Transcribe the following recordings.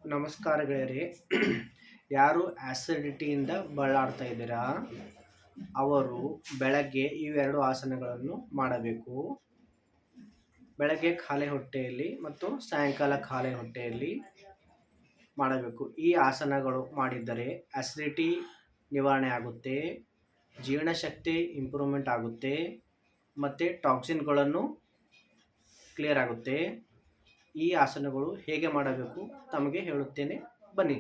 ನಮಸ್ಕಾರ ಗೆಳೆಯರಿ. ಯಾರು ಆ್ಯಸಿಡಿಟಿಯಿಂದ ಬಳಲಾಡ್ತಾ ಇದ್ದೀರಾ ಅವರು ಬೆಳಗ್ಗೆ ಇವೆರಡು ಆಸನಗಳನ್ನು ಮಾಡಬೇಕು. ಬೆಳಗ್ಗೆ ಖಾಲಿ ಹೊಟ್ಟೆಯಲ್ಲಿ ಮತ್ತು ಸಾಯಂಕಾಲ ಖಾಲಿ ಹೊಟ್ಟೆಯಲ್ಲಿ ಮಾಡಬೇಕು. ಈ ಆಸನಗಳು ಮಾಡಿದ್ದರೆ ಆ್ಯಸಿಡಿಟಿ ನಿವಾರಣೆ ಆಗುತ್ತೆ, ಜೀರ್ಣಶಕ್ತಿ ಇಂಪ್ರೂವ್ಮೆಂಟ್ ಆಗುತ್ತೆ ಮತ್ತು ಟಾಕ್ಸಿನ್ಗಳನ್ನು ಕ್ಲಿಯರ್ ಆಗುತ್ತೆ. ಈ ಆಸನಗಳು ಹೇಗೆ ಮಾಡಬೇಕು ತಮಗೆ ಹೇಳುತ್ತೇನೆ, ಬನ್ನಿ.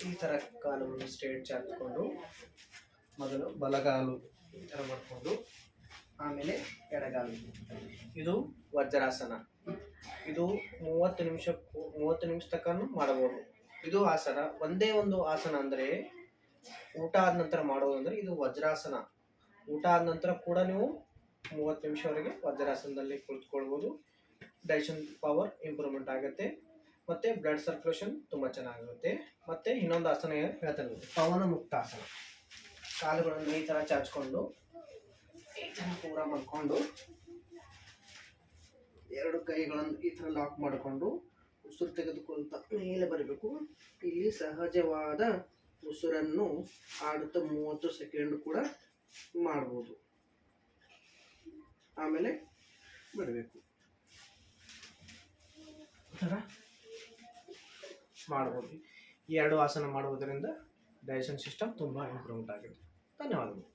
ಈ ಥರ ಕಾಲುಗಳನ್ನು ಸ್ಟ್ರೇಟ್ ಚಾಚಿಕೊಂಡು ಮೊದಲು ಬಲಗಾಲು ಈ ಥರ ಮಾಡಿಕೊಂಡು ಆಮೇಲೆ ಎಡಗಾಲು. ಇದು ವಜ್ರಾಸನ. ಇದು 30 ನಿಮಿಷ ತನಕ ಮಾಡಬಹುದು. ಇದು ಆಸನ ಒಂದೇ ಒಂದು ಆಸನ. ಅಂದರೆ ಊಟ ಆದ ನಂತರ ಮಾಡೋದಂದರೆ ಇದು ವಜ್ರಾಸನ. ಊಟ ಆದ ನಂತರ ಕೂಡ ನೀವು 30 ನಿಮಿಷವರೆಗೆ ವಜ್ರಾಸನದಲ್ಲಿ ಕುಳಿತುಕೊಳ್ಬೋದು. ಡೈಜೆಷನ್ ಪವರ್ ಇಂಪ್ರೂವ್ಮೆಂಟ್ ಆಗುತ್ತೆ ಮತ್ತು ಬ್ಲಡ್ ಸರ್ಕ್ಯುಲೇಷನ್ ತುಂಬ ಚೆನ್ನಾಗಿರುತ್ತೆ. ಮತ್ತು ಇನ್ನೊಂದು ಆಸನ ಹೇಳ್ತೇನೆ, ಪವನ ಮುಕ್ತಾಸನ. ಕಾಲುಗಳನ್ನು ಈ ಥರ ಚಾಚಿಕೊಂಡು ಈ ಥರ ಪೂರ ಮಾಡಿಕೊಂಡು ಎರಡು ಕೈಗಳನ್ನು ಈ ಥರ ಲಾಕ್ ಮಾಡಿಕೊಂಡು ಉಸಿರು ತೆಗೆದುಕೊಳ್ತಾ ಮೇಲೆ ಬರಬೇಕು. ಇಲ್ಲಿ ಸಹಜವಾದ ಉಸಿರನ್ನು ಆಡುತ್ತಾ 30 ಸೆಕೆಂಡ್ ಕೂಡ ಮಾಡ್ಬೋದು. ಆಮೇಲೆ ಬಿಡಬೇಕು. ಈ ಥರ ಮಾಡ್ಬೋದು. ಈ ಎರಡು ಆಸನ ಮಾಡುವುದರಿಂದ ಡೈಜೆಷನ್ ಸಿಸ್ಟಮ್ ತುಂಬ ಇಂಪ್ರೂವ್ಮೆಂಟ್ ಆಗುತ್ತೆ. ಧನ್ಯವಾದಗಳು.